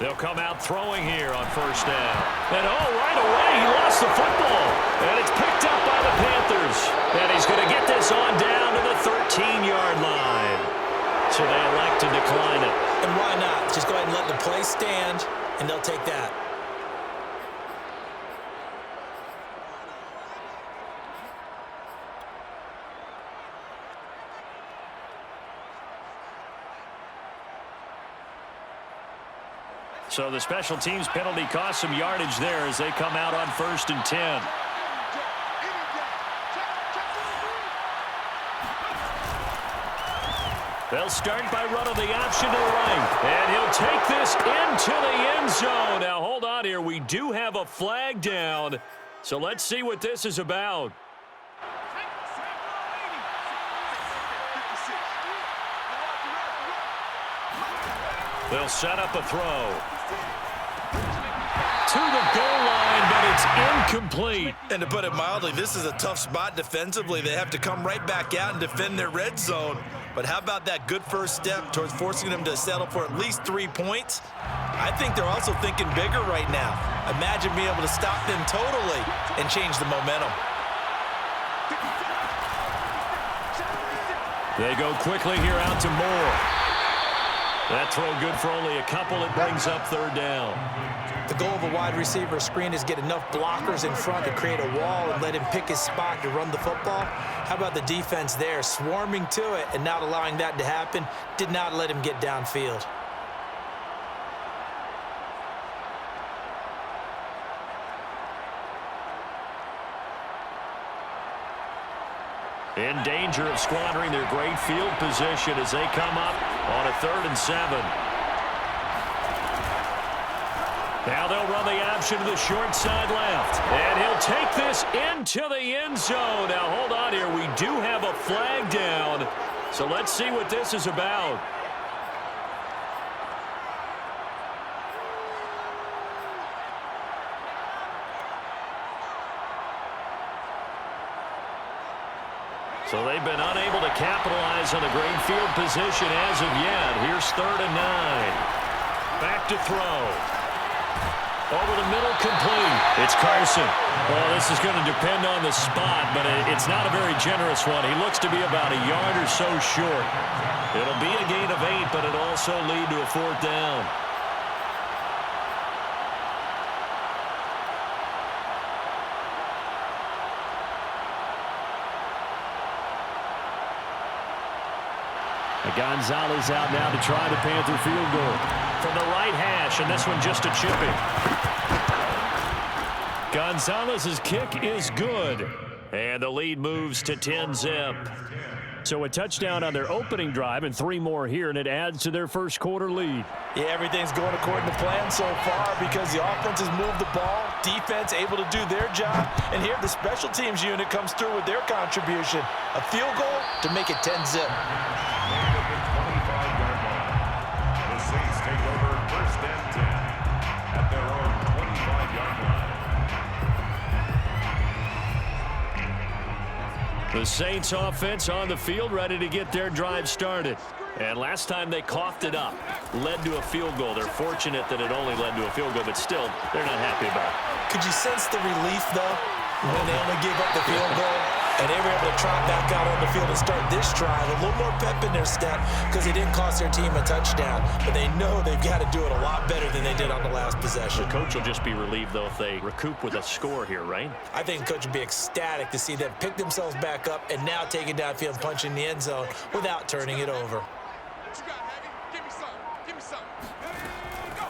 They'll come out throwing here on first down. And right away, he lost the football. And it's picked up by the Panthers. And he's going to get this on down to the 13-yard line. So they elect to decline it. And why not? Just go ahead and let the play stand, and they'll take that. So the special teams penalty cost some yardage there as they come out on 1st and 10. They'll start by running the option to the right. And he'll take this into the end zone. Now, hold on here. We do have a flag down. So let's see what this is about. They'll set up a throw. To the goal line, but it's incomplete. And to put it mildly, this is a tough spot defensively. They have to come right back out and defend their red zone. But how about that good first step towards forcing them to settle for at least 3 points? I think they're also thinking bigger right now. Imagine being able to stop them totally and change the momentum. They go quickly here out to Moore. That throw good for only a couple. It brings up 3rd down. The goal of a wide receiver screen is get enough blockers in front to create a wall and let him pick his spot to run the football. How about the defense there, swarming to it and not allowing that to happen? Did not let him get downfield. In danger of squandering their great field position as they come up on a 3rd and 7. Now they'll run the option to the short side left. And he'll take this into the end zone. Now hold on here. We do have a flag down. So let's see what this is about. So they've been unable to capitalize on the great field position as of yet. Here's 3rd and 9. Back to throw. Over the middle, complete. It's Carson. Well, this is going to depend on the spot, but it's not a very generous one. He looks to be about a yard or so short. It'll be a gain of 8, but it'll also lead to a 4th down. Gonzalez out now to try the Panther field goal from the right hash, and this one just a chipping. Gonzalez's kick is good, and the lead moves to 10-zip. So a touchdown on their opening drive and 3 more here, and it adds to their first quarter lead. Yeah, everything's going according to plan so far because the offense has moved the ball, defense able to do their job, and here the special teams unit comes through with their contribution. A field goal to make it 10-zip. The Saints offense on the field ready to get their drive started. And last time they coughed it up, led to a field goal. They're fortunate that it only led to a field goal, but still, they're not happy about it. Could you sense the relief, though, when they only gave up the field goal? And they were able to trot back out on the field and start this drive. A little more pep in their step because they didn't cost their team a touchdown. But they know they've got to do it a lot better than they did on the last possession. The coach will just be relieved, though, if they recoup with a score here, right? I think the coach would be ecstatic to see them pick themselves back up and now take it downfield, punching the end zone without turning it over.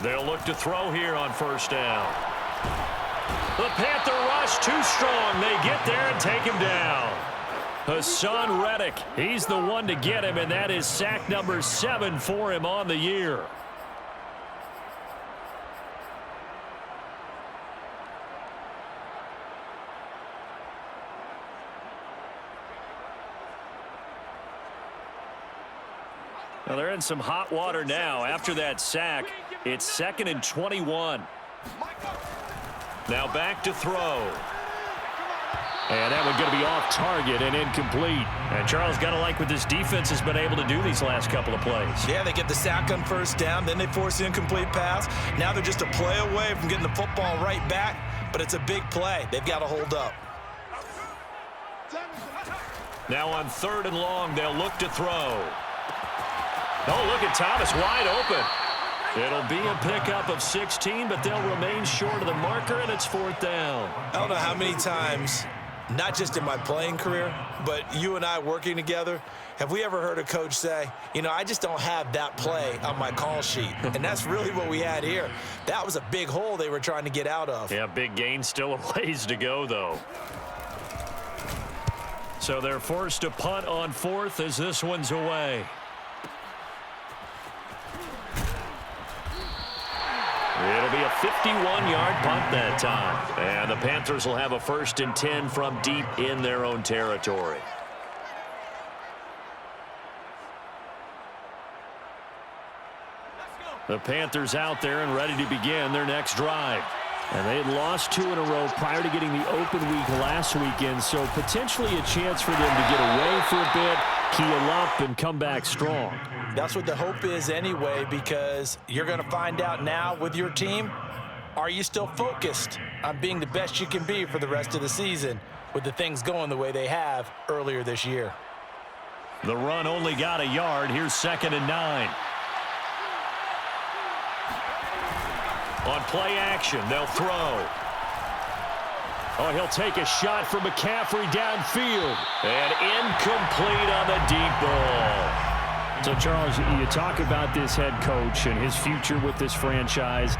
They'll look to throw here on 1st down. The Panther rush too strong. They get there and take him down. Hassan Reddick, he's the one to get him, and that is sack number 7 for him on the year. Well, they're in some hot water now. After that sack, it's 2nd and 21. Now back to throw. And that one going to be off target and incomplete. And Charles, got to like what this defense has been able to do these last couple of plays. Yeah, they get the sack on first down, then they force the incomplete pass. Now they're just a play away from getting the football right back, but it's a big play. They've got to hold up. Now on 3rd and long, they'll look to throw. Oh, look at Thomas wide open. It'll be a pickup of 16, but they'll remain short of the marker, and it's 4th down. I don't know how many times, not just in my playing career, but you and I working together, have we ever heard a coach say, you know, I just don't have that play on my call sheet. And that's really what we had here. That was a big hole they were trying to get out of. Yeah, big gain, still a ways to go, though. So they're forced to punt on 4th as this one's away. It'll be a 51-yard punt that time. And the Panthers will have a 1st and 10 from deep in their own territory. The Panthers out there and ready to begin their next drive. And they had lost 2 in a row prior to getting the open week last weekend, so potentially a chance for them to get away for a bit, keel up, and come back strong. That's what the hope is anyway, because you're going to find out now with your team, are you still focused on being the best you can be for the rest of the season with the things going the way they have earlier this year? The run only got a yard. Here's 2nd and 9. On play action, they'll throw. Oh, he'll take a shot from McCaffrey downfield. And incomplete on the deep ball. So, Charles, you talk about this head coach and his future with this franchise.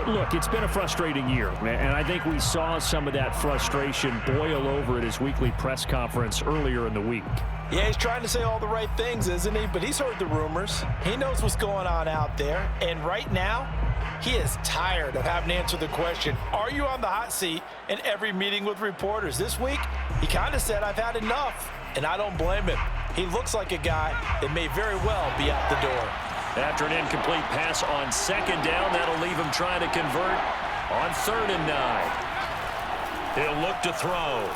Look, it's been a frustrating year, and I think we saw some of that frustration boil over at his weekly press conference earlier in the week. Yeah, he's trying to say all the right things, isn't he? But he's heard the rumors. He knows what's going on out there. And right now, he is tired of having to answer the question, are you on the hot seat in every meeting with reporters? This week, he kind of said, I've had enough. And I don't blame him. He looks like a guy that may very well be out the door. After an incomplete pass on 2nd down, that'll leave him trying to convert on 3rd and 9. He'll look to throw.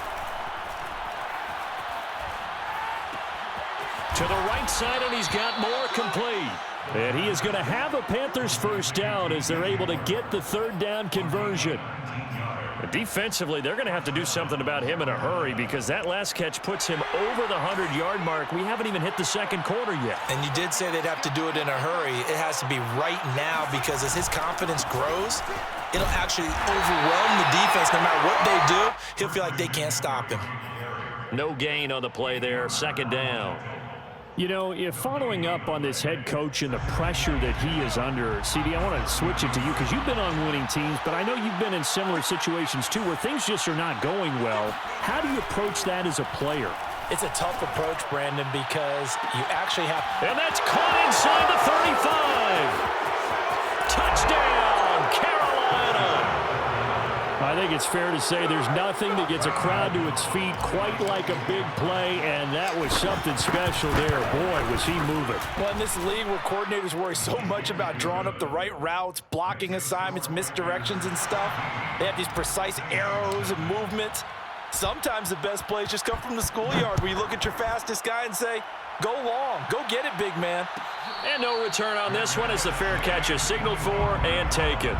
To the right side, and he's got more complete. And he is going to have a Panthers 1st down as they're able to get the 3rd down conversion. Defensively, they're going to have to do something about him in a hurry because that last catch puts him over the 100-yard mark. We haven't even hit the 2nd quarter yet. And you did say they'd have to do it in a hurry. It has to be right now because as his confidence grows, it'll actually overwhelm the defense. No matter what they do, he'll feel like they can't stop him. No gain on the play there, 2nd down. You know, if following up on this head coach and the pressure that he is under, CD, I want to switch it to you because you've been on winning teams, but I know you've been in similar situations too where things just are not going well. How do you approach that as a player? It's a tough approach, Brandon, because you actually have... And that's caught inside the 35. Touchdown, Carolina. I think it's fair to say there's nothing that gets a crowd to its feet quite like a big play, and that was something special there. Boy, was he moving. Well, in this league where coordinators worry so much about drawing up the right routes, blocking assignments, misdirections and stuff, they have these precise arrows and movements. Sometimes the best plays just come from the schoolyard where you look at your fastest guy and say, go long, go get it, big man. And no return on this one as the fair catch is signaled for and taken.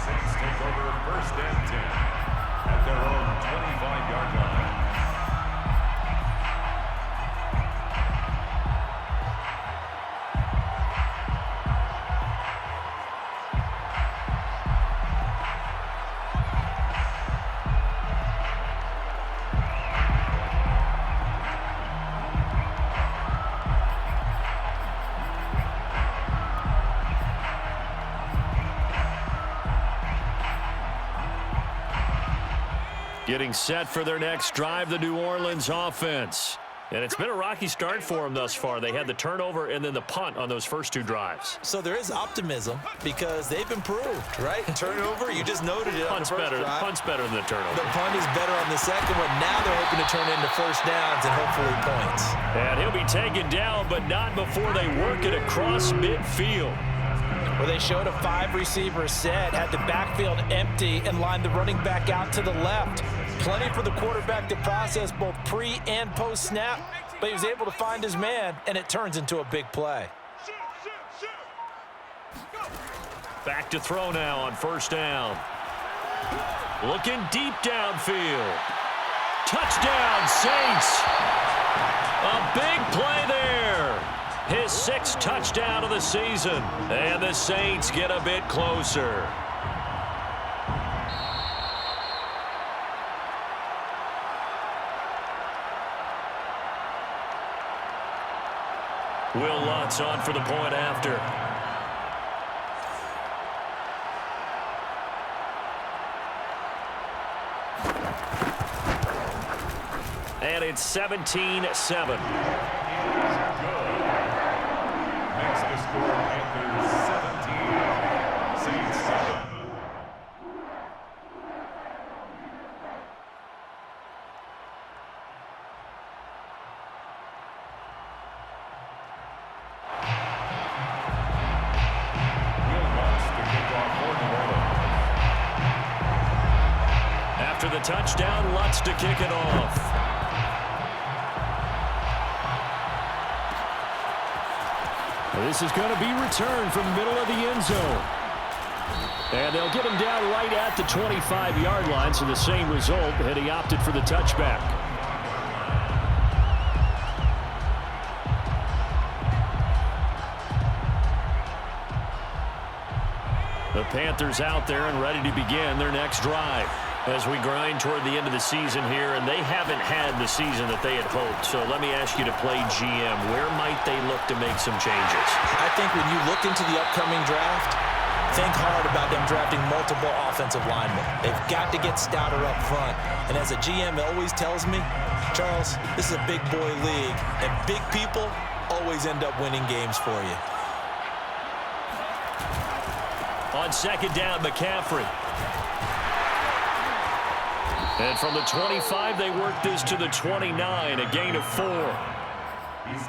Saints take over 1st and 10 at their own 25-yard line. Getting set for their next drive, the New Orleans offense. And it's been a rocky start for them thus far. They had the turnover and then the punt on those first 2 drives. So there is optimism because they've improved, right? Turnover, you just noted it on the first drive. Punt's better than the turnover. The punt is better on the second one. Now they're hoping to turn into 1st downs and hopefully points. And he'll be taken down, but not before they work it across midfield. Where they showed a 5-receiver set, had the backfield empty, and lined the running back out to the left. Plenty for the quarterback to process both pre and post snap, but he was able to find his man, and it turns into a big play. Back to throw now on first down. Looking deep downfield. Touchdown, Saints. A big play there. His 6th touchdown of the season. And the Saints get a bit closer. Will Lutz on for the point after. And it's 17-7. Makes the score Panthers 17, Saints 7. After the touchdown, Lutz to kick it off. This is going to be returned from the middle of the end zone. And they'll get him down right at the 25-yard line, so the same result, and he opted for the touchback. The Panthers out there and ready to begin their next drive as we grind toward the end of the season here, and they haven't had the season that they had hoped. So let me ask you to play GM. Where might they look to make some changes? I think when you look into the upcoming draft, think hard about them drafting multiple offensive linemen. They've got to get stouter up front. And as a GM always tells me, Charles, this is a big boy league, and big people always end up winning games for you. On second down, McCaffrey. And from the 25, they work this to the 29, a gain of 4.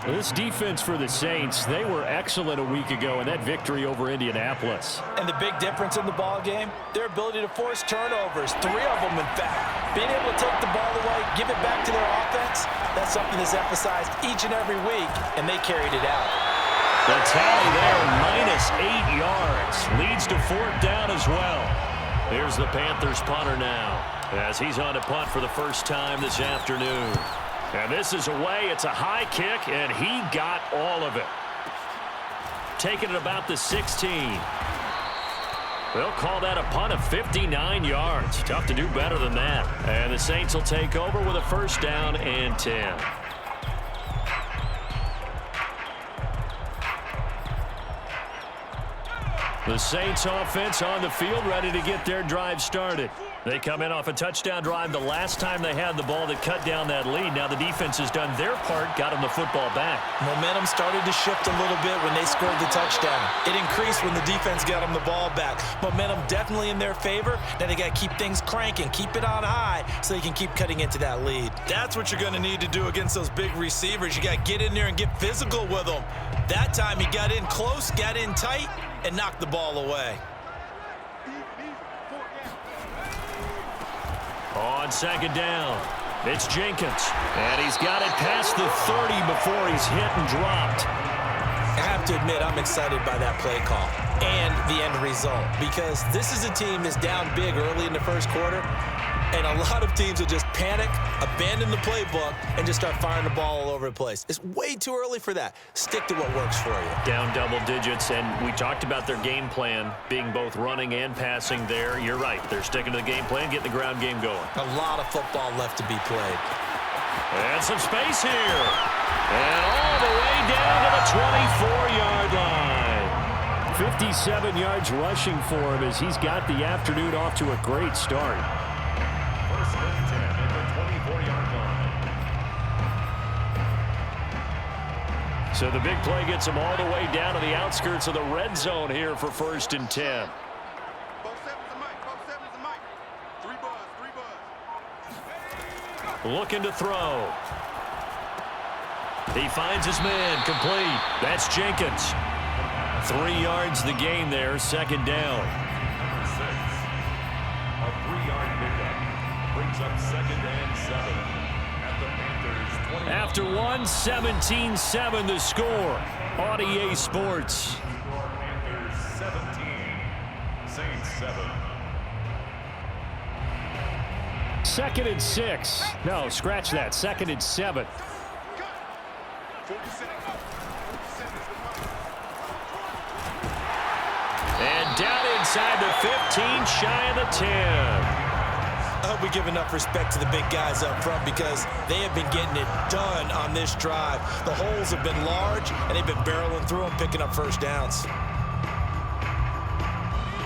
This defense for the Saints, they were excellent a week ago in that victory over Indianapolis. And the big difference in the ball game, their ability to force turnovers, 3 of them in fact. Being able to take the ball away, give it back to their offense, that's something that's emphasized each and every week, and they carried it out. The tally there, -8 yards, leads to 4th down as well. Here's the Panthers punter now, as he's on to punt for the first time this afternoon. And this is away. It's a high kick, and he got all of it. Taking it about the 16. They'll call that a punt of 59 yards. Tough to do better than that. And the Saints will take over with a first down and 10. The Saints offense on the field, ready to get their drive started. They come in off a touchdown drive the last time they had the ball that cut down that lead. Now the defense has done their part, got them the football back. Momentum started to shift a little bit when they scored the touchdown. It increased when the defense got them the ball back. Momentum definitely in their favor. Now they got to keep things cranking, keep it on high so they can keep cutting into that lead. That's what you're going to need to do against those big receivers. You got to get in there and get physical with them. That time he got in close, got in tight, and knocked the ball away. On second down, it's Jenkins. And he's got it past the 30 before he's hit and dropped. I have to admit, I'm excited by that play call and the end result, because this is a team that's down big early in the first quarter, and a lot of teams will just panic, abandon the playbook, and just start firing the ball all over the place. It's way too early for that. Stick to what works for you. Down double digits, and we talked about their game plan being both running and passing there. You're right. They're sticking to the game plan, getting the ground game going. A lot of football left to be played. And some space here. And all the way down to the 24-yard line. 57 yards rushing for him as he's got the afternoon off to a great start. First and 10 at the 24-yard line. So the big play gets him all the way down to the outskirts of the red zone here for first and 10. Looking to throw. He finds his man, complete. That's Jenkins. 3 yards the gain there, second down. Number 6. A 3-yard pickup brings up 7. Second and 7 at the Panthers 20. After one, 17-7 the score on EA Sports. Panthers 17, Saints 7. Second and 6. No, scratch that. Second and 7. And down inside the 15, shy of the 10. I hope we give enough respect to the big guys up front because they have been getting it done on this drive. The holes have been large, and they've been barreling through them, picking up first downs.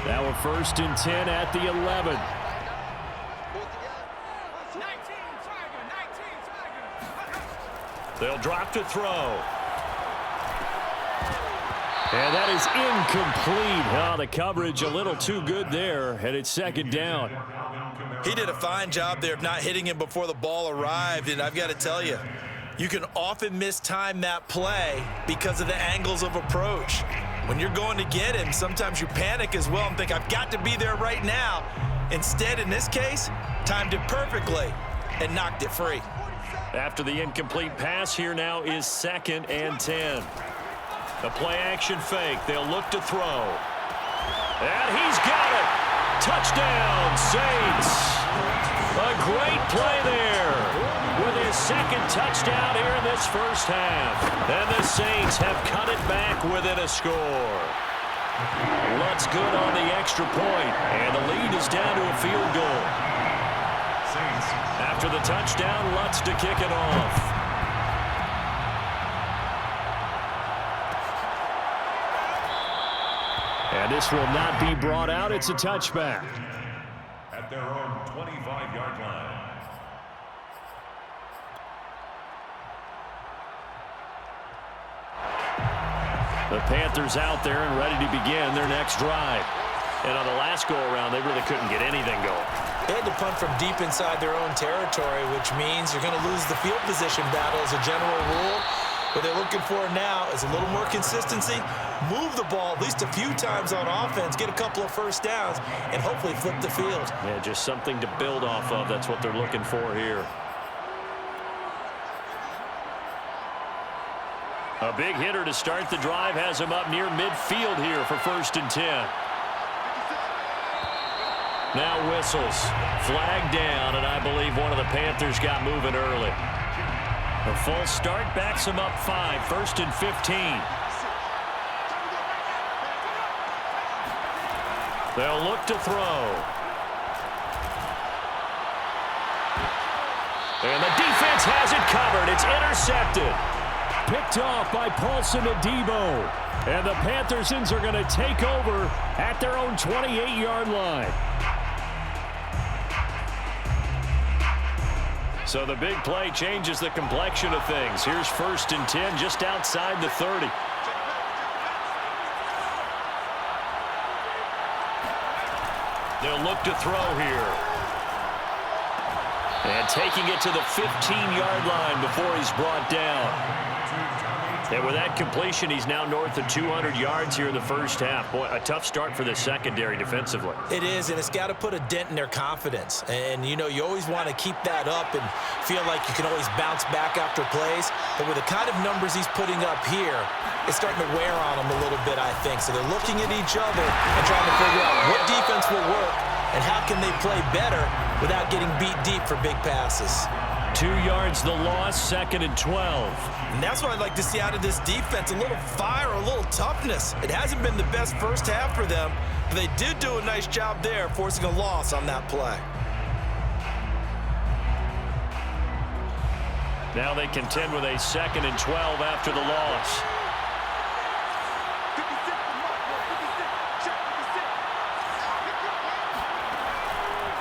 Now we're first and 10 at the 11. They'll drop to throw. And that is incomplete. Oh, the coverage a little too good there, and it's second down. He did a fine job there of not hitting him before the ball arrived, and I've got to tell you, you can often mistime that play because of the angles of approach. When you're going to get him, sometimes you panic as well and think, I've got to be there right now. Instead, in this case, timed it perfectly and knocked it free. After the incomplete pass, here now is second and 10. The play-action fake. They'll look to throw. And he's got it. Touchdown, Saints. A great play there with his second touchdown here in this first half. And the Saints have cut it back within a score. Lutz good on the extra point, and the lead is down to a field goal. After the touchdown, Lutz to kick it off. And this will not be brought out. It's a touchback. At their own 25-yard line. The Panthers out there and ready to begin their next drive. And on the last go-around, they really couldn't get anything going. They had to punt from deep inside their own territory, which means you're going to lose the field position battle as a general rule. What they're looking for now is a little more consistency, move the ball at least a few times on offense, get a couple of first downs, and hopefully flip the field. Yeah, just something to build off of. That's what they're looking for here. A big hitter to start the drive has him up near midfield here for first and 10. Now whistles. Flag down, and I believe one of the Panthers got moving early. A false start backs him up 5, first and 15. They'll look to throw. And the defense has it covered. It's intercepted. Picked off by Paulson Adebo. And the Panthersons are going to take over at their own 28-yard line. So the big play changes the complexion of things. Here's first and 10 just outside the 30. They'll look to throw here. And taking it to the 15-yard line before he's brought down. And with that completion, he's now north of 200 yards here in the first half. Boy, a tough start for the secondary defensively. It is, and it's got to put a dent in their confidence. And, you know, you always want to keep that up and feel like you can always bounce back after plays. But with the kind of numbers he's putting up here, it's starting to wear on them a little bit, I think. So they're looking at each other and trying to figure out what defense will work and how can they play better without getting beat deep for big passes. 2 yards the loss, second and 12. And that's what I'd like to see out of this defense, a little fire, a little toughness. It hasn't been the best first half for them, but they did do a nice job there forcing a loss on that play. Now they contend with a second and 12 after the loss.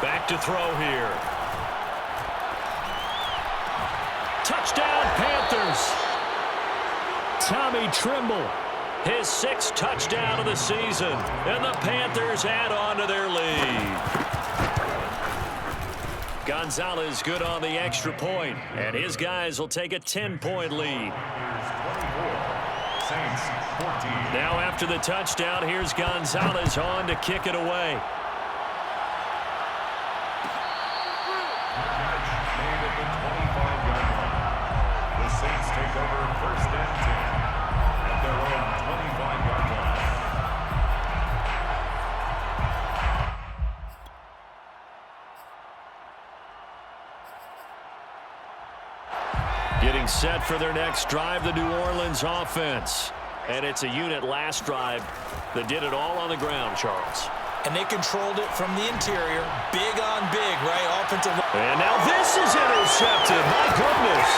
Back to throw here. Touchdown, Panthers. Tommy Trimble, his 6th touchdown of the season, and the Panthers add on to their lead. Gonzalez good on the extra point, and his guys will take a 10-point lead. Saints 14. Now after the touchdown, here's Gonzalez on to kick it away. Getting set for their next drive, the New Orleans offense. And it's a unit last drive that did it all on the ground, Charles. And they controlled it from the interior. Big on big, right? Offensive. And now this is intercepted. My goodness.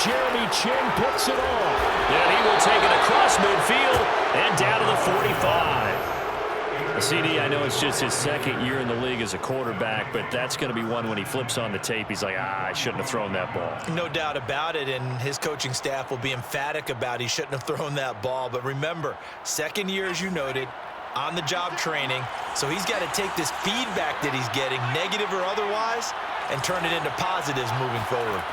Jeremy Chin picks it off. And he will take it across midfield and down to the 45. CD, I know it's just his second year in the league as a quarterback, but that's going to be one when he flips on the tape. He's like, I shouldn't have thrown that ball. No doubt about it, and his coaching staff will be emphatic about he shouldn't have thrown that ball. But remember, second year, as you noted, on-the-job training, so he's got to take this feedback that he's getting, negative or otherwise, and turn it into positives moving forward.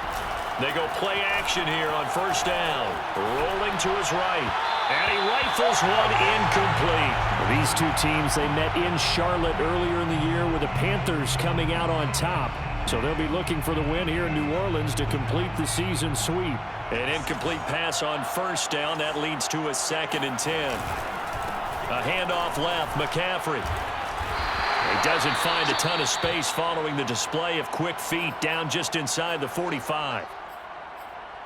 They go play action here on first down. Rolling to his right. And he rifles one incomplete. These two teams, they met in Charlotte earlier in the year with the Panthers coming out on top. So they'll be looking for the win here in New Orleans to complete the season sweep. An incomplete pass on first down. That leads to a 2nd and 10. A handoff left. McCaffrey. He doesn't find a ton of space following the display of quick feet down just inside the 45.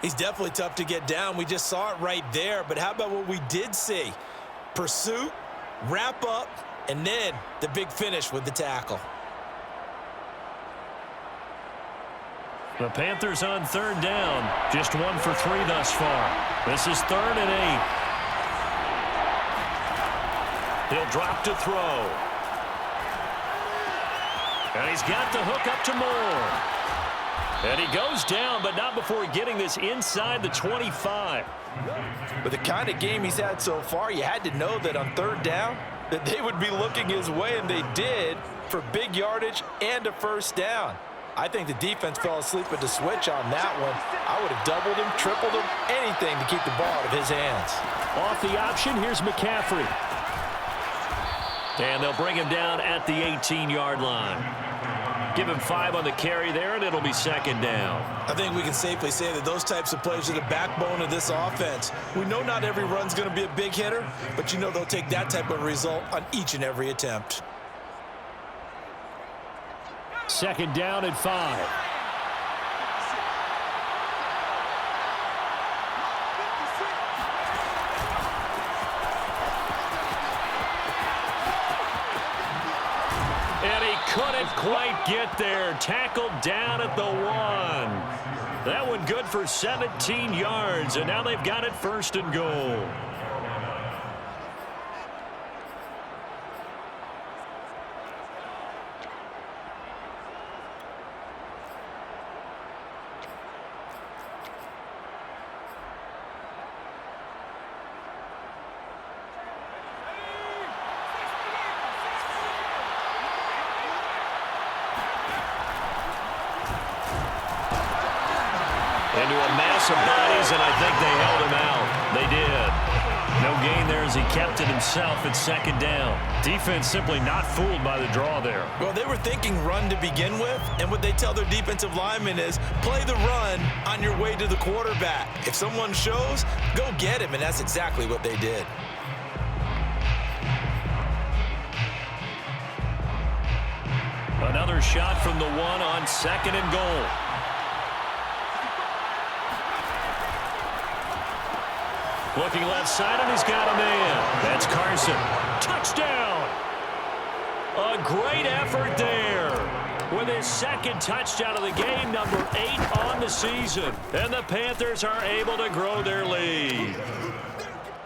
He's definitely tough to get down. We just saw it right there. But how about what we did see? Pursuit, wrap up, and then the big finish with the tackle. The Panthers on third down. Just 1 for 3 thus far. This is 3rd and 8. He'll drop to throw. And he's got the hook up to Moore. And he goes down, but not before getting this inside the 25. With the kind of game he's had so far, you had to know that on third down that they would be looking his way, and they did, for big yardage and a first down. I think the defense fell asleep at the switch on that one. I would have doubled him, tripled him, anything to keep the ball out of his hands. Off the option, here's McCaffrey. And they'll bring him down at the 18-yard line. Give him 5 on the carry there, and it'll be 2nd down. I think we can safely say that those types of plays are the backbone of this offense. We know not every run's going to be a big hitter, but you know they'll take that type of result on each and every attempt. 2nd down and 5. Couldn't quite get there. Tackled down at the 1. That one good for 17 yards, and now they've got it 1st and goal. Into a mass of bodies, and I think they held him out. They did. No gain there as he kept it himself at 2nd down. Defense simply not fooled by the draw there. Well, they were thinking run to begin with, and what they tell their defensive linemen is play the run on your way to the quarterback. If someone shows, go get him, and that's exactly what they did. Another shot from the 1 on 2nd and goal. Looking left side, and he's got a man. That's Carson. Touchdown! A great effort there. With his 2nd touchdown of the game, number 8 on the season. And the Panthers are able to grow their lead.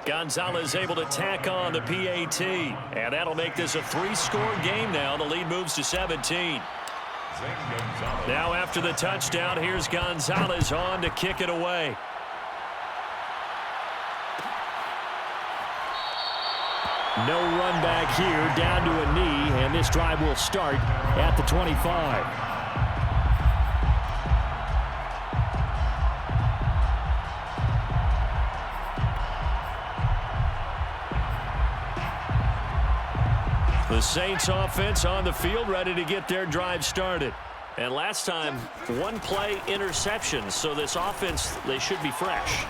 Gonzalez able to tack on the PAT. And that'll make this a 3-score game now. The lead moves to 17. Now after the touchdown, here's Gonzalez on to kick it away. No run back here, down to a knee, and this drive will start at the 25. The Saints offense on the field, ready to get their drive started. And last time, 1-play interception. So this offense, they should be fresh.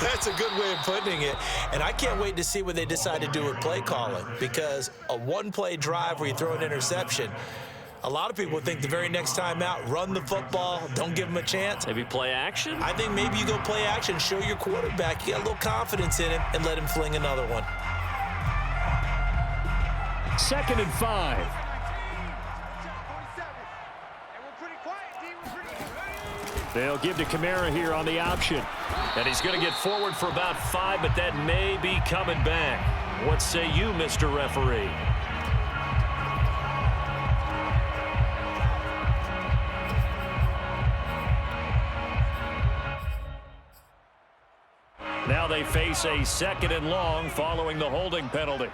That's a good way of putting it. And I can't wait to see what they decide to do with play calling. Because a 1-play drive where you throw an interception, A lot of people think the very next time out, run the football, don't give him a chance. Maybe play action? I think maybe you go play action, show your quarterback you got a little confidence in him, and let him fling another one. 2nd and 5. They'll give to Kamara here on the option. And he's going to get forward for about 5, but that may be coming back. What say you, Mr. Referee? Now they face a 2nd and long following the holding penalty.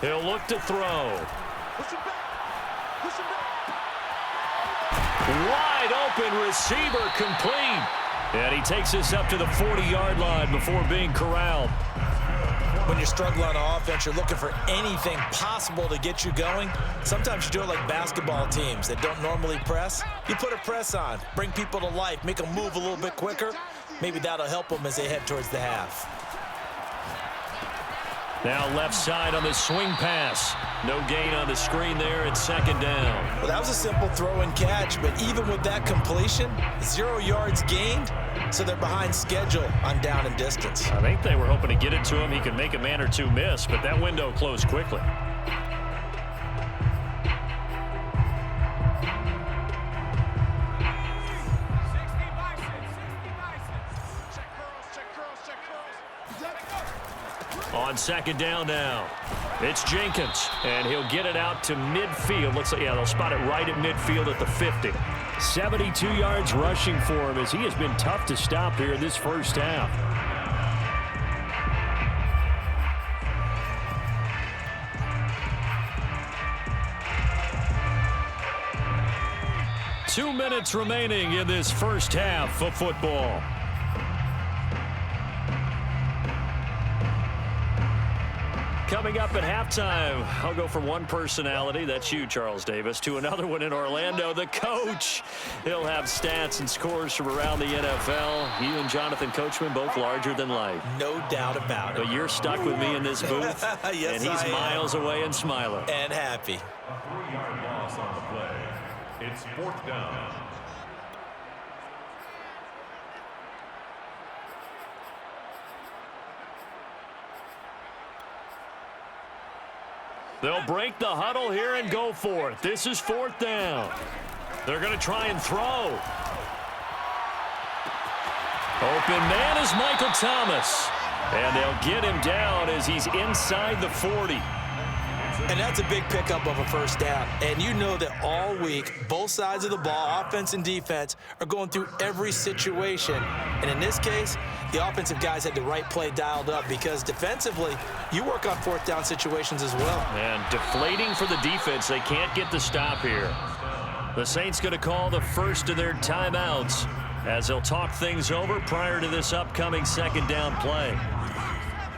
He'll look to throw. Wide open receiver complete. And he takes us up to the 40-yard line before being corralled. When you're struggling on offense, you're looking for anything possible to get you going. Sometimes you do it like basketball teams that don't normally press. You put a press on, bring people to life, make them move a little bit quicker. Maybe that'll help them as they head towards the half. Now left side on the swing pass. No gain on the screen there. It's 2nd down. Well, that was a simple throw and catch, but even with that completion, 0 yards gained, so they're behind schedule on down and distance. I think they were hoping to get it to him. He could make a man or two miss, but that window closed quickly. On 2nd down now, it's Jenkins, and he'll get it out to midfield. Looks like, yeah, they'll spot it right at midfield at the 50. 72 yards rushing for him as he has been tough to stop here in this first half. Two minutes remaining in this first half of football. Coming up at halftime, I'll go from one personality, that's you, Charles Davis, to another one in Orlando, the coach. He'll have stats and scores from around the NFL. You and Jonathan Coachman, both larger than life. No doubt about it. But you're stuck with me in this booth, yes, and he's miles away and smiling. And happy. A 3-yard loss on the play. It's 4th down. They'll break the huddle here and go for it. This is 4th down. They're going to try and throw. Open man is Michael Thomas. And they'll get him down as he's inside the 40. And that's a big pickup of a first down. And you know that all week, both sides of the ball, offense and defense, are going through every situation. And in this case, the offensive guys had the right play dialed up because defensively, you work on 4th down situations as well. And deflating for the defense. They can't get the stop here. The Saints going to call the first of their timeouts as they'll talk things over prior to this upcoming 2nd down play.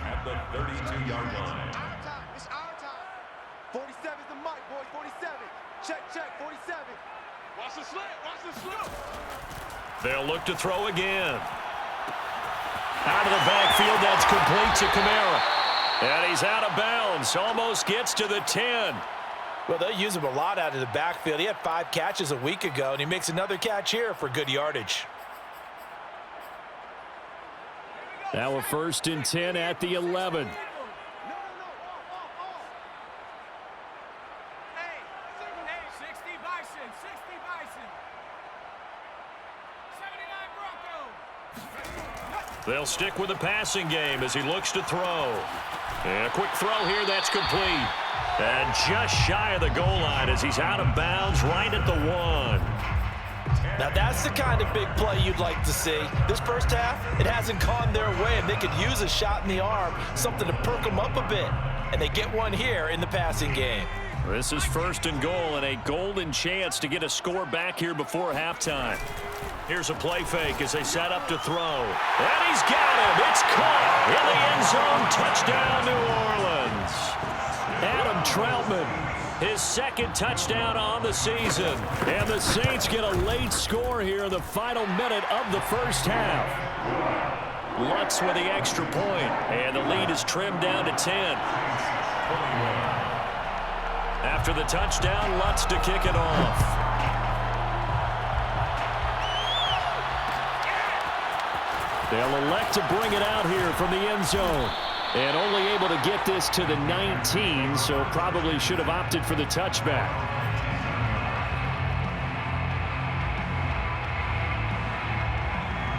At the 32-yard line. 47 is the mic, boys. 47. Check, 47. Watch the slant, watch the slant. They'll look to throw again. Out of the backfield, that's complete to Kamara. And he's out of bounds, almost gets to the 10. Well, they use him a lot out of the backfield. He had 5 catches a week ago, and he makes another catch here for good yardage. Now a 1st and 10 at the 11. They'll stick with the passing game as he looks to throw. And a quick throw here, that's complete. And just shy of the goal line as he's out of bounds right at the 1. Now that's the kind of big play you'd like to see. This first half, it hasn't gone their way, and they could use a shot in the arm, something to perk them up a bit. And they get one here in the passing game. This is 1st and goal and a golden chance to get a score back here before halftime. Here's a play fake as they set up to throw. And he's got him. It's caught in the end zone. Touchdown, New Orleans. Adam Troutman, his 2nd touchdown on the season. And the Saints get a late score here in the final minute of the first half. Lutz with the extra point, and the lead is trimmed down to 10. After the touchdown, Lutz to kick it off. They'll elect to bring it out here from the end zone. And only able to get this to the 19, so probably should have opted for the touchback.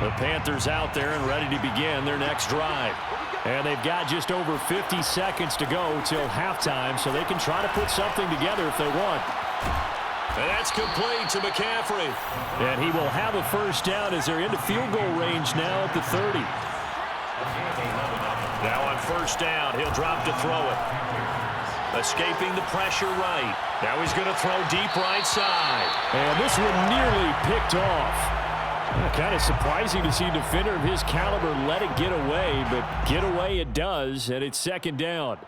The Panthers out there and ready to begin their next drive. And they've got just over 50 seconds to go till halftime, so they can try to put something together if they want. And that's complete to McCaffrey. And he will have a first down as they're into field goal range now at the 30. Now on first down, he'll drop to throw it. Escaping the pressure right. Now he's going to throw deep right side. And this one nearly picked off. Kind of surprising to see a defender of his caliber let it get away, but get away it does, and it's second down.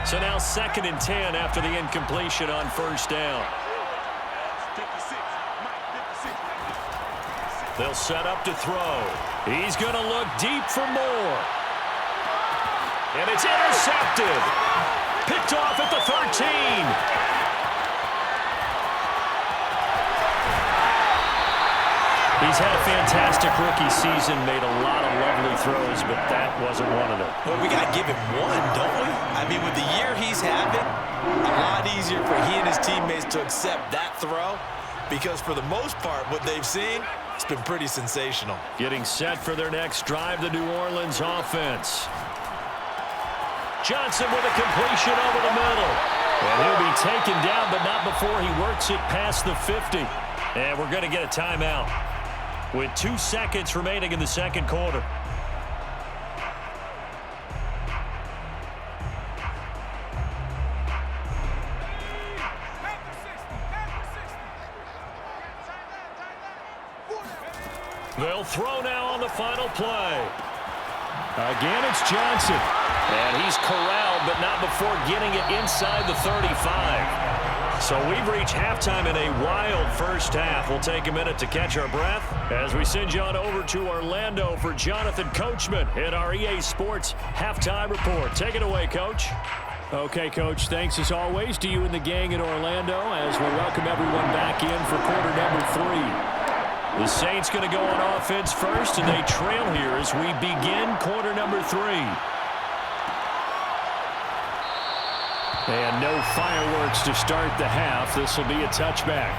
So now 2nd and 10 after the incompletion on first down. They'll set up to throw. He's going to look deep for more. And it's intercepted. Picked off at the 13. He's had a fantastic rookie season, made a lot of lovely throws, but that wasn't one of them. Well, we got to give him one, don't we? I mean, with the year he's having, a lot easier for he and his teammates to accept that throw because for the most part, what they've seen, it's been pretty sensational. Getting set for their next drive, the New Orleans offense. Johnson with a completion over the middle. And he'll be taken down, but not before he works it past the 50. And we're going to get a timeout with 2 seconds remaining in the second quarter. They'll throw now on the final play. Again, it's Johnson. And he's corralled, but not before getting it inside the 35. So we've reached halftime in a wild first half. We'll take a minute to catch our breath as we send you on over to Orlando for Jonathan Coachman in our EA Sports Halftime Report. Take it away, Coach. Okay, Coach, thanks as always to you and the gang in Orlando as we welcome everyone back in for quarter number 3. The Saints going to go on offense first, and they trail here as we begin quarter number 3. And no fireworks to start the half. This will be a touchback.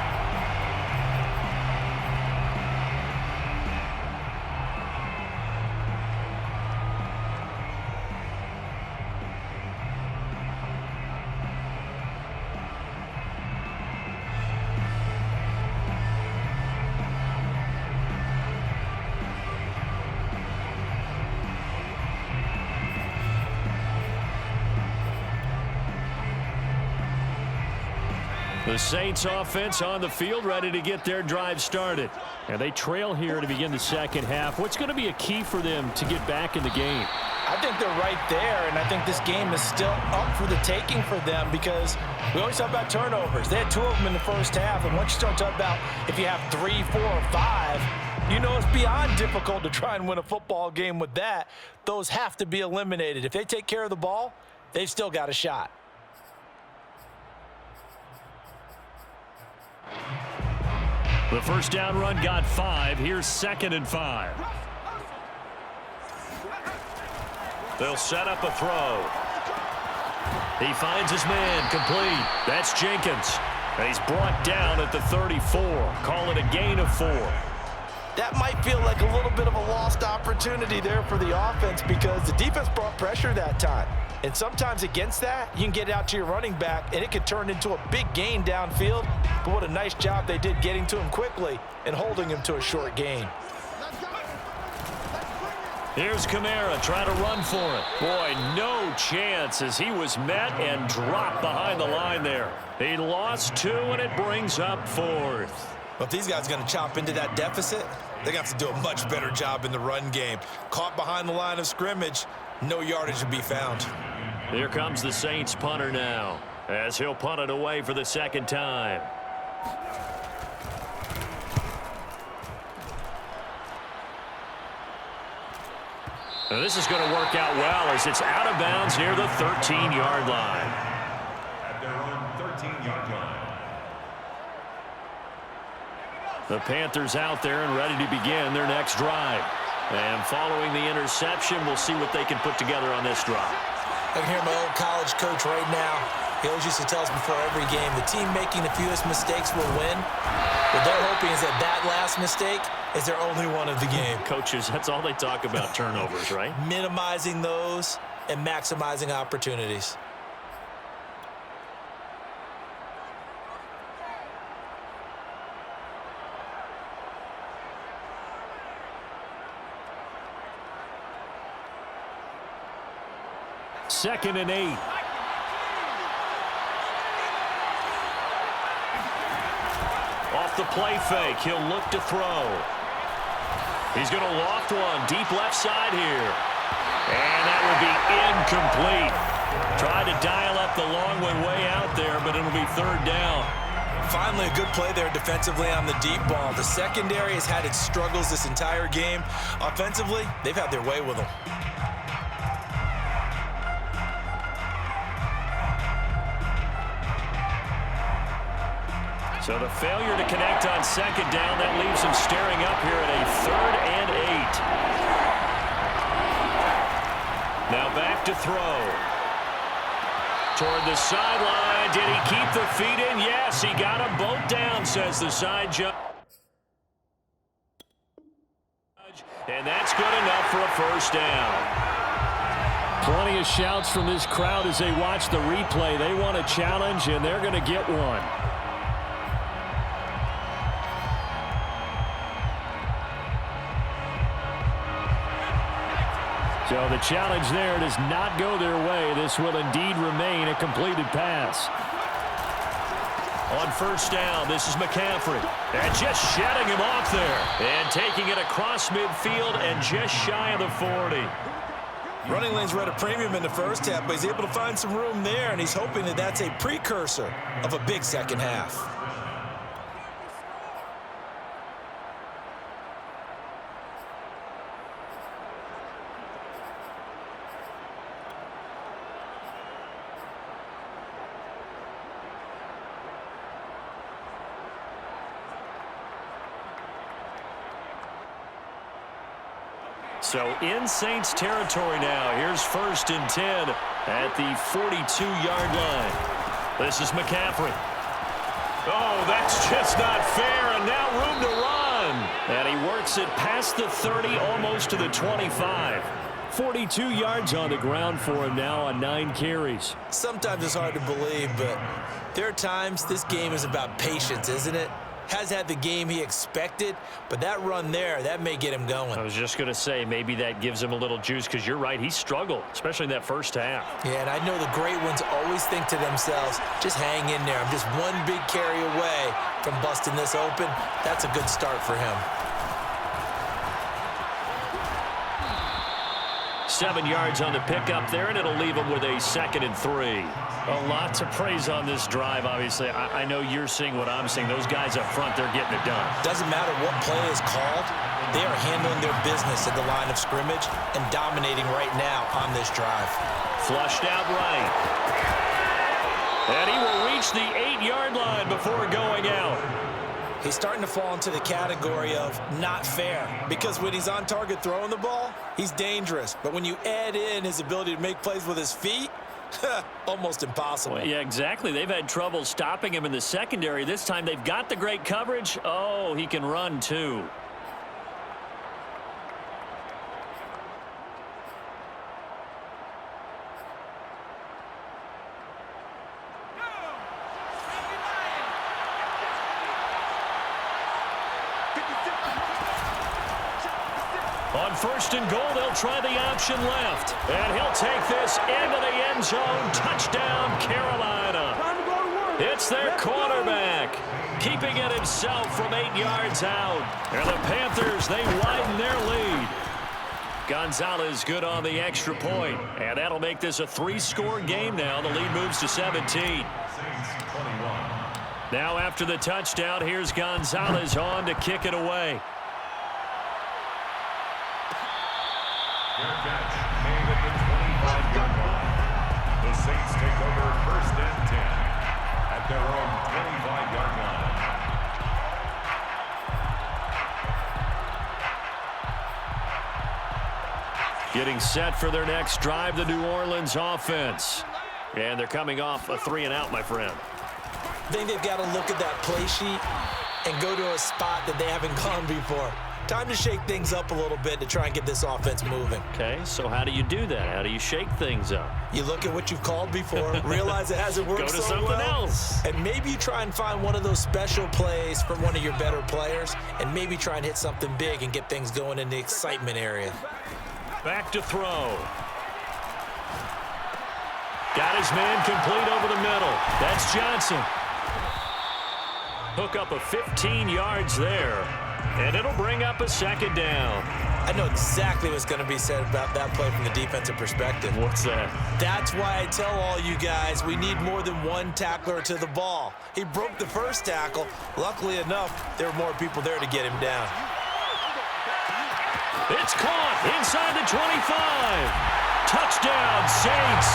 The Saints offense on the field ready to get their drive started. And they trail here to begin the second half. What's going to be a key for them to get back in the game? I think they're right there, and I think this game is still up for the taking for them because we always talk about turnovers. They had 2 of them in the first half, and once you start talking about if you have 3, 4, or 5, you know it's beyond difficult to try and win a football game with that. Those have to be eliminated. If they take care of the ball, they've still got a shot. The first down run got 5. Here's 2nd and 5. They'll set up a throw. He finds his man complete. That's Jenkins. And he's brought down at the 34. Call it a gain of 4. That might feel like a little bit of a lost opportunity there for the offense because the defense brought pressure that time. And sometimes against that, you can get it out to your running back, and it could turn into a big gain downfield. But what a nice job they did getting to him quickly and holding him to a short gain. Here's Kamara trying to run for it. Boy, no chance as he was met and dropped behind the line there. He lost 2, and it brings up 4th. Well, if these guys are going to chop into that deficit, they're going to have to do a much better job in the run game. Caught behind the line of scrimmage, no yardage to be found. Here comes the Saints punter now as he'll punt it away for the second time. Now this is going to work out well as it's out of bounds near the 13-yard line. At their own 13-yard line. The Panthers out there and ready to begin their next drive. And following the interception, we'll see what they can put together on this drive. I can hear my old college coach right now. He always used to tell us before every game, the team making the fewest mistakes will win. What they're hoping is that last mistake is their only one of the game. Coaches, that's all they talk about, turnovers, right? Minimizing those and maximizing opportunities. Second and 8. Off the play fake, he'll look to throw. He's going to loft one deep left side here. And that will be incomplete. Tried to dial up the long one way out there, but it'll be third down. Finally, a good play there defensively on the deep ball. The secondary has had its struggles this entire game. Offensively, they've had their way with them. So the failure to connect on second down, that leaves him staring up here at a 3rd and 8. Now back to throw. Toward the sideline. Did he keep the feet in? Yes, he got them both down, says the side judge. And that's good enough for a first down. Plenty of shouts from this crowd as they watch the replay. They want a challenge, and they're going to get one. So the challenge there does not go their way. This will indeed remain a completed pass. On first down, this is McCaffrey. And just shedding him off there. And taking it across midfield and just shy of the 40. Running lanes were at a premium in the first half, but he's able to find some room there, and he's hoping that that's a precursor of a big second half. So in Saints territory now. Here's 1st and 10 at the 42-yard line. This is McCaffrey. Oh, that's just not fair, and now room to run. And he works it past the 30, almost to the 25. 42 yards on the ground for him now on 9 carries. Sometimes it's hard to believe, but there are times this game is about patience, isn't it? Has had the game he expected, but that run there, that may get him going. I was just going to say, maybe that gives him a little juice, because you're right, he struggled, especially in that first half. Yeah, and I know the great ones always think to themselves, just hang in there. I'm just one big carry away from busting this open. That's a good start for him. 7 yards on the pickup there, and it'll leave him with a 2nd and 3. A lot to praise on this drive, obviously. I know you're seeing what I'm seeing. Those guys up front, they're getting it done. Doesn't matter what play is called. They are handling their business at the line of scrimmage and dominating right now on this drive. Flushed out right. And he will reach the 8-yard line before going out. He's starting to fall into the category of not fair, because when he's on target throwing the ball, he's dangerous. But when you add in his ability to make plays with his feet, almost impossible. Well, yeah, exactly. They've had trouble stopping him in the secondary. This time they've got the great coverage. Oh, he can run too. On 1st and goal, they'll try the option left. And he'll take this into the end zone. Touchdown, Carolina. It's their quarterback, keeping it himself from 8 yards out. And the Panthers, they widen their lead. Gonzalez good on the extra point. And that'll make this a 3-score game now. The lead moves to 17. Now after the touchdown, here's Gonzalez on to kick it away. Fair catch made at the 25-yard line. The Saints take over first and 10 at their own 25-yard line. Getting set for their next drive, the New Orleans offense. And they're coming off a 3-and-out, my friend. I think they've got to look at that play sheet and go to a spot that they haven't gone before. Time to shake things up a little bit to try and get this offense moving. Okay, so how do you do that? How do you shake things up? You look at what you've called before, realize it hasn't worked Go to so something well, else. and maybe you try and find one of those special plays from one of your better players, and maybe try and hit something big and get things going in the excitement area. Back to throw. Got his man complete over the middle. That's Johnson. Hook up of 15 yards there, and it'll bring up a second down. I know exactly what's going to be said about that play from the defensive perspective. What's that? That's why I tell all you guys we need more than one tackler to the ball. He broke the first tackle. Luckily enough, there were more people there to get him down. It's caught inside the 25. Touchdown, Saints.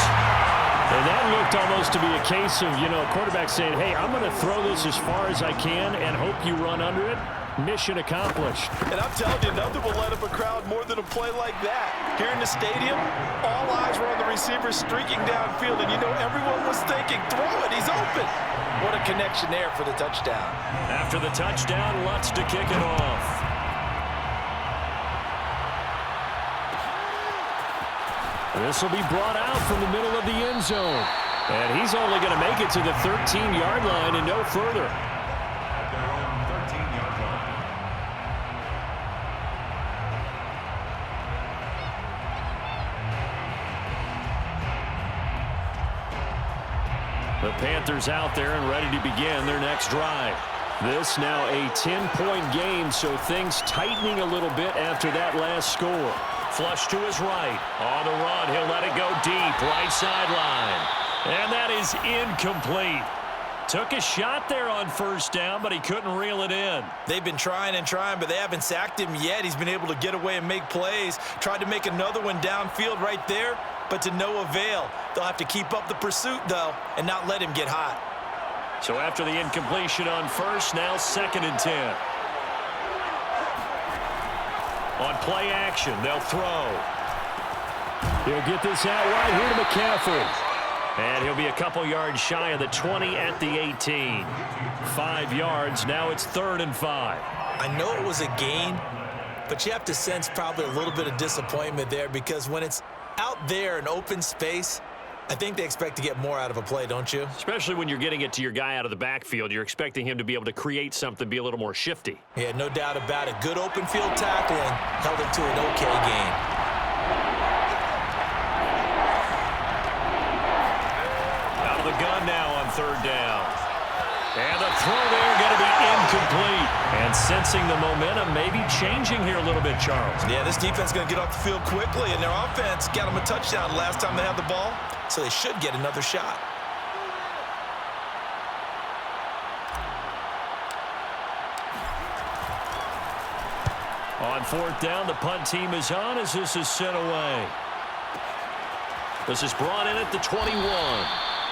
And that looked almost to be a case of, quarterback saying, hey, I'm going to throw this as far as I can and hope you run under it. Mission accomplished. And I'm telling you, nothing will let up a crowd more than a play like that. Here in the stadium, all eyes were on the receiver streaking downfield, and everyone was thinking, throw it, he's open. What a connection there for the touchdown. After the touchdown, Lutz to kick it off. This will be brought out from the middle of the end zone. And he's only going to make it to the 13-yard line and no further. At their own 13-yard line. The Panthers out there and ready to begin their next drive. This now a 10-point game, so things tightening a little bit after that last score. Flush to his right. On the run, he'll let it go deep, right sideline. And that is incomplete. Took a shot there on first down, but he couldn't reel it in. They've been trying and trying, but they haven't sacked him yet. He's been able to get away and make plays. Tried to make another one downfield right there, but to no avail. They'll have to keep up the pursuit, though, and not let him get hot. So after the incompletion on first, now 2nd and 10. On play action, they'll throw. He'll get this out right here to McCaffrey. And he'll be a couple yards shy of the 20 at the 18. 5 yards, now it's 3rd and 5. I know it was a gain, but you have to sense probably a little bit of disappointment there because when it's out there in open space, I think they expect to get more out of a play, don't you? Especially when you're getting it to your guy out of the backfield. You're expecting him to be able to create something, be a little more shifty. Yeah, no doubt about it. Good open field tackling held it to an okay gain. Out of the gun now on 3rd down. And the throw there going to be incomplete. And sensing the momentum maybe changing here a little bit, Charles. Yeah, this defense is going to get off the field quickly, and their offense got them a touchdown last time they had the ball, so they should get another shot. On 4th down, the punt team is on as this is sent away. This is brought in at the 21.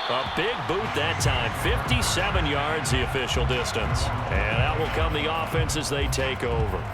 A big boot that time. 57 yards the official distance. And out will come the offense as they take over.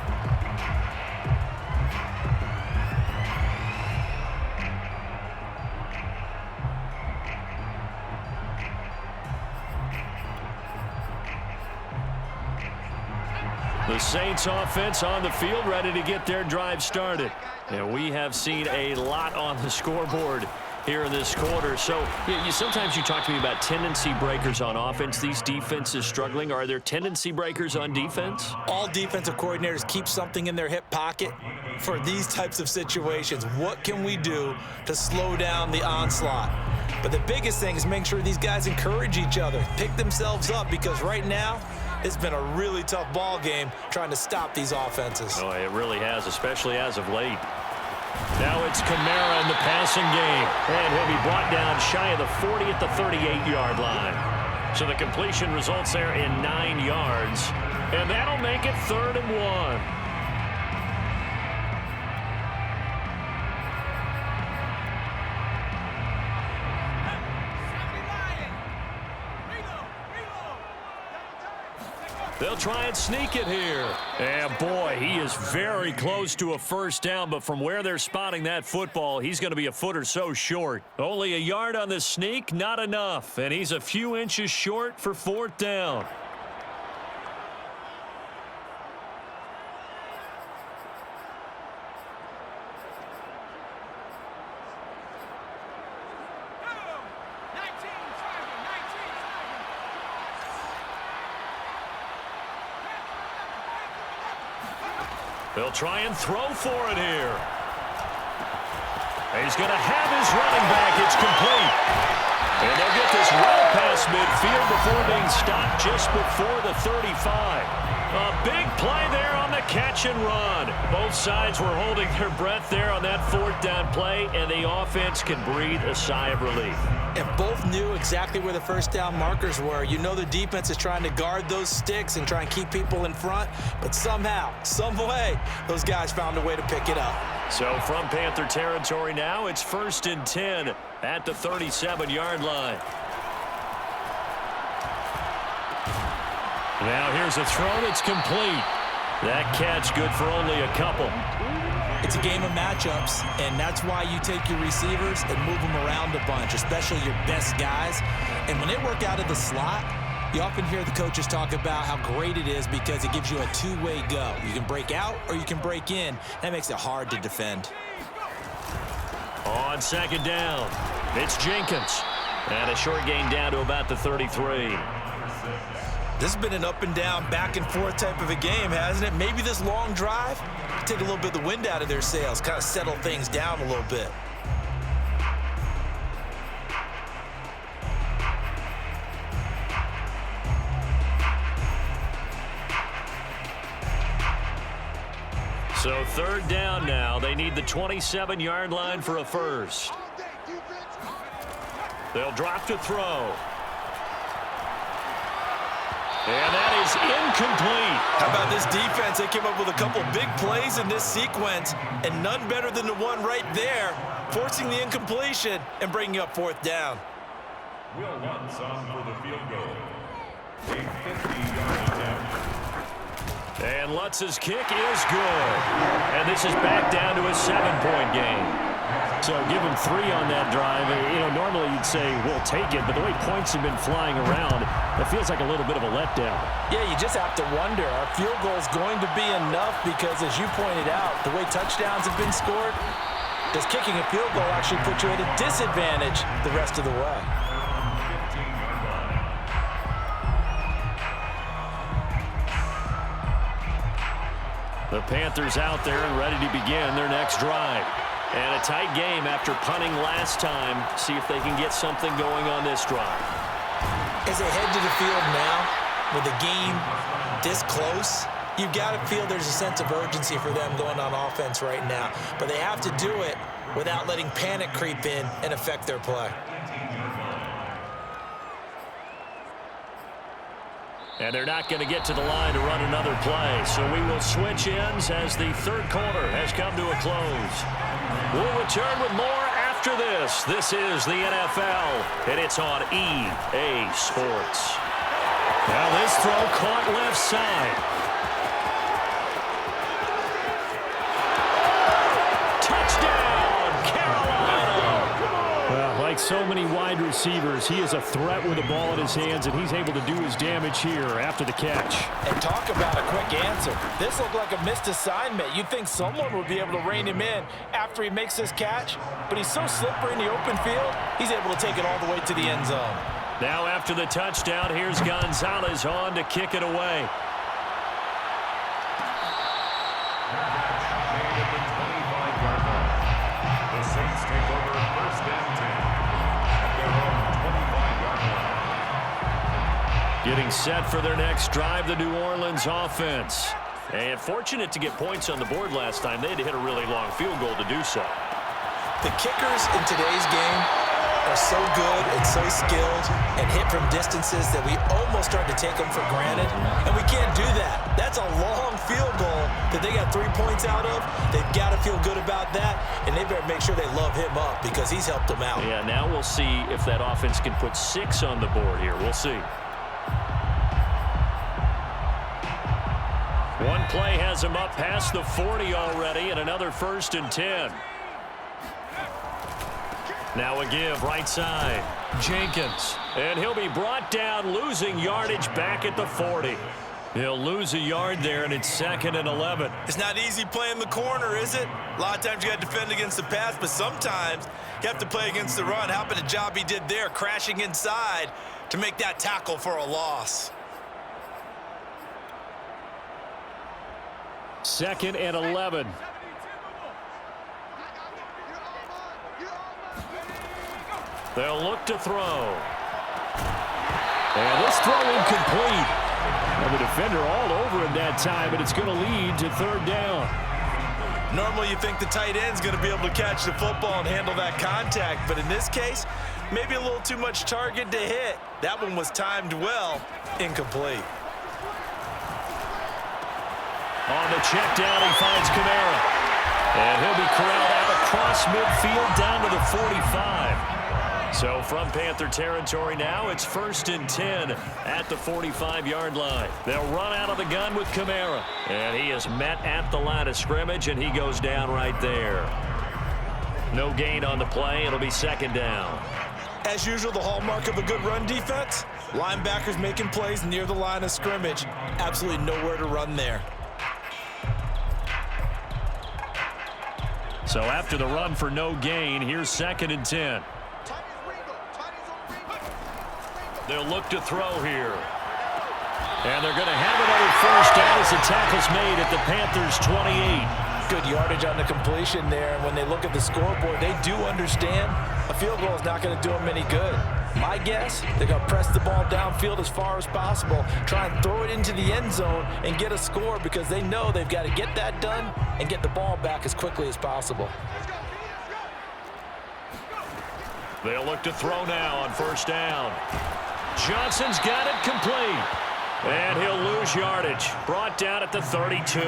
The Saints offense on the field ready to get their drive started. And we have seen a lot on the scoreboard here in this quarter. So sometimes you talk to me about tendency breakers on offense. These defenses struggling. Are there tendency breakers on defense? All defensive coordinators keep something in their hip pocket for these types of situations. What can we do to slow down the onslaught? But the biggest thing is make sure these guys encourage each other, pick themselves up, because right now it's been a really tough ball game trying to stop these offenses. Oh, it really has, especially as of late. Now it's Kamara in the passing game. And he'll be brought down shy of the 40 at the 38-yard line. So the completion results there in 9 yards. And that'll make it 3rd and 1. They'll try and sneak it here. And boy, he is very close to a first down, but from where they're spotting that football, he's going to be a foot or so short. Only a yard on the sneak, not enough. And he's a few inches short for fourth down. They'll try and throw for it here. He's going to have his running back. It's complete. And they'll get this well past midfield before being stopped just before the 35. A big play there on the catch and run. Both sides were holding their breath there on that fourth down play, and the offense can breathe a sigh of relief. And both knew exactly where the first down markers were. You know the defense is trying to guard those sticks and try and keep people in front, but somehow, some way, those guys found a way to pick it up. So from Panther territory now, it's 1st and 10 at the 37-yard line. Now here's a throw that's complete. That catch good for only a couple. It's a game of matchups, and that's why you take your receivers and move them around a bunch, especially your best guys. And when they work out of the slot, you often hear the coaches talk about how great it is because it gives you a two-way go. You can break out or you can break in. That makes it hard to defend. On second down, it's Jenkins. And a short gain down to about the 33. This has been an up and down, back and forth type of a game, hasn't it? Maybe this long drive, take a little bit of the wind out of their sails, kind of settle things down a little bit. So third down now. They need the 27-yard line for a first. They'll drop to throw. And that is incomplete. How about this defense? They came up with a couple big plays in this sequence, and none better than the one right there, forcing the incompletion and bringing up fourth down. Will Lutz on for the field goal. A 50-yard attempt. And Lutz's kick is good. And this is back down to a 7-point game. So give him 3 on that drive. You know, normally you'd say, we'll take it, but the way points have been flying around, it feels like a little bit of a letdown. Yeah, you just have to wonder, are field goals going to be enough? Because as you pointed out, the way touchdowns have been scored, does kicking a field goal actually put you at a disadvantage the rest of the way? The Panthers out there and ready to begin their next drive. And a tight game after punting last time. See if they can get something going on this drive. As they head to the field now, with the game this close, you've got to feel there's a sense of urgency for them going on offense right now. But they have to do it without letting panic creep in and affect their play. And they're not going to get to the line to run another play. So we will switch ends as the third quarter has come to a close. We'll return with more after this. This is the NFL, and it's on EA Sports. Now this throw caught left side. Touchdown, Carolina! Well, like so many wide receivers, he is a threat with the ball in his hands, and he's able to do his damage here after the catch. And talk about a quick answer. This looked like a missed assignment. You'd think someone would be able to rein him in after he makes this catch, but he's so slippery in the open field, he's able to take it all the way to the end zone. Now after the touchdown, here's Gonzalez on to kick it away. The Saints take over 1st and 10 at their own 25-yard line. Getting set for their next drive, the New Orleans offense. And fortunate to get points on the board last time. They had to hit a really long field goal to do so. The kickers in today's game are so good and so skilled and hit from distances that we almost start to take them for granted, and we can't do that. That's a long field goal that they got 3 points out of. They've got to feel good about that, and they better make sure they love him up because he's helped them out. Yeah, now we'll see if that offense can put 6 on the board here. We'll see. One play has him up past the 40 already, and another 1st and 10. Now a give right side. Jenkins. And he'll be brought down, losing yardage back at the 40. He'll lose a yard there, and it's 2nd and 11. It's not easy playing the corner, is it? A lot of times you got to defend against the pass, but sometimes you have to play against the run. How about the job he did there, crashing inside to make that tackle for a loss? 2nd and 11. They'll look to throw. And this throw incomplete. And the defender all over him that time, but it's going to lead to 3rd down. Normally you think the tight end's going to be able to catch the football and handle that contact, but in this case, maybe a little too much target to hit. That one was timed well, incomplete. On the check down, he finds Kamara. And he'll be corralled out across midfield down to the 45. So from Panther territory now, it's 1st and 10 at the 45-yard line. They'll run out of the gun with Kamara. And he is met at the line of scrimmage, and he goes down right there. No gain on the play. It'll be 2nd down. As usual, the hallmark of a good run defense, linebackers making plays near the line of scrimmage. Absolutely nowhere to run there. So after the run for no gain, here's 2nd and 10. They'll look to throw here. And they're going to have another 1st down as the tackle's made at the Panthers' 28. Good yardage on the completion there. And when they look at the scoreboard, they do understand a field goal is not going to do them any good. My guess, they're going to press the ball downfield as far as possible, try and throw it into the end zone and get a score because they know they've got to get that done and get the ball back as quickly as possible. They'll look to throw now on 1st down. Johnson's got it complete. And he'll lose yardage. Brought down at the 32.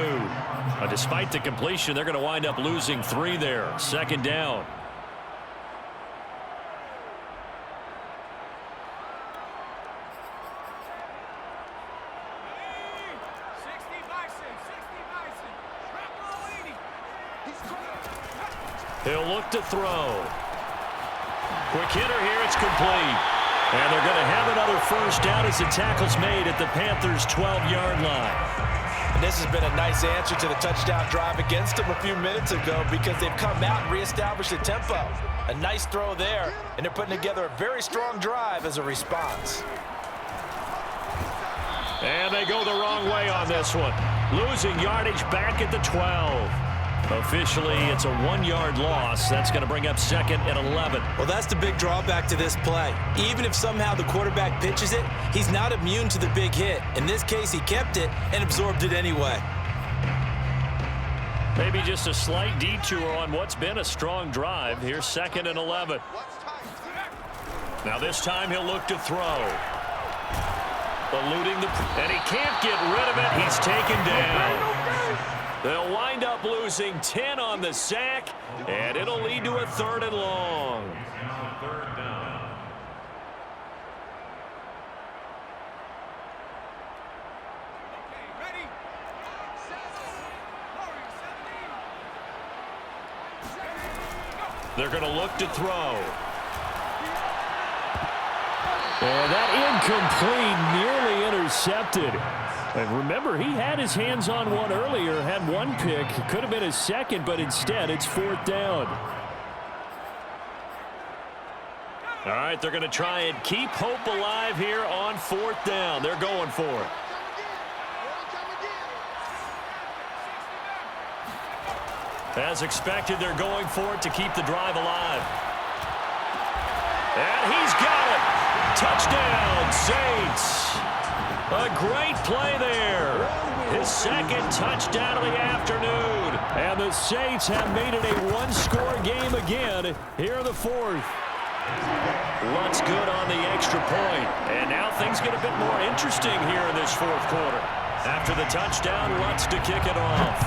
Despite the completion, they're going to wind up losing 3 there. 2nd down. He'll look to throw. Quick hitter here. It's complete. And they're going to have another 1st down as the tackle's made at the Panthers' 12-yard line. And this has been a nice answer to the touchdown drive against them a few minutes ago because they've come out and reestablished the tempo. A nice throw there, and they're putting together a very strong drive as a response. And they go the wrong way on this one. Losing yardage back at the 12. Officially, it's a 1-yard loss. That's going to bring up 2nd and 11. Well, that's the big drawback to this play. Even if somehow the quarterback pitches it, he's not immune to the big hit. In this case, he kept it and absorbed it anyway. Maybe just a slight detour on what's been a strong drive. Here's 2nd and 11. Now this time he'll look to throw. Eluding and he can't get rid of it. He's taken down. They'll wind up losing 10 on the sack, and it'll lead to a 3rd and long. They're going to look to throw. And that incomplete, nearly intercepted. And remember, he had his hands on one earlier, had one pick. Could have been his 2nd, but instead it's 4th down. All right, they're going to try and keep hope alive here on 4th down. They're going for it. As expected, they're going for it to keep the drive alive. And he's got it. Touchdown, Saints. A great play there. His 2nd touchdown of the afternoon. And the Saints have made it a 1-score game again here in the 4th. Lutz good on the extra point. And now things get a bit more interesting here in this 4th quarter. After the touchdown, Lutz to kick it off.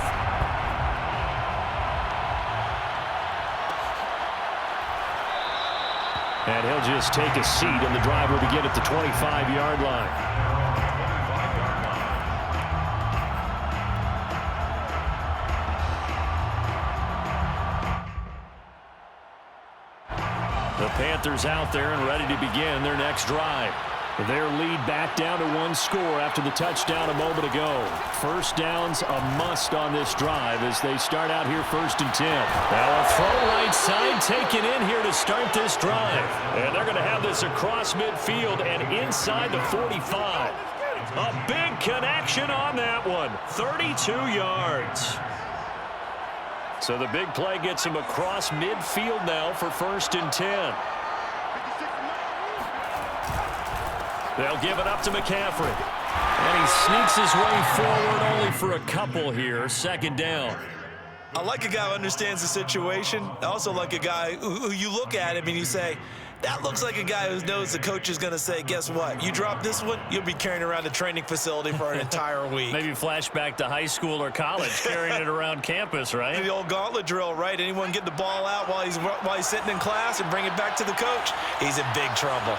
And he'll just take a seat, and the drive will begin at the 25-yard line. Panthers out there and ready to begin their next drive. Their lead back down to 1 score after the touchdown a moment ago. First down's a must on this drive as they start out here 1st and 10. Now a throw right side taken in here to start this drive. And they're going to have this across midfield and inside the 45. A big connection on that one. 32 yards. So the big play gets him across midfield now for 1st and 10. They'll give it up to McCaffrey. And he sneaks his way forward only for a couple here. 2nd down. I like a guy who understands the situation. I also like a guy who you look at him and you say, that looks like a guy who knows the coach is going to say, guess what? You drop this one, you'll be carrying around the training facility for an entire week. Maybe flashback to high school or college, carrying it around campus, right? The old gauntlet drill, right? Anyone get the ball out while he's sitting in class and bring it back to the coach? He's in big trouble.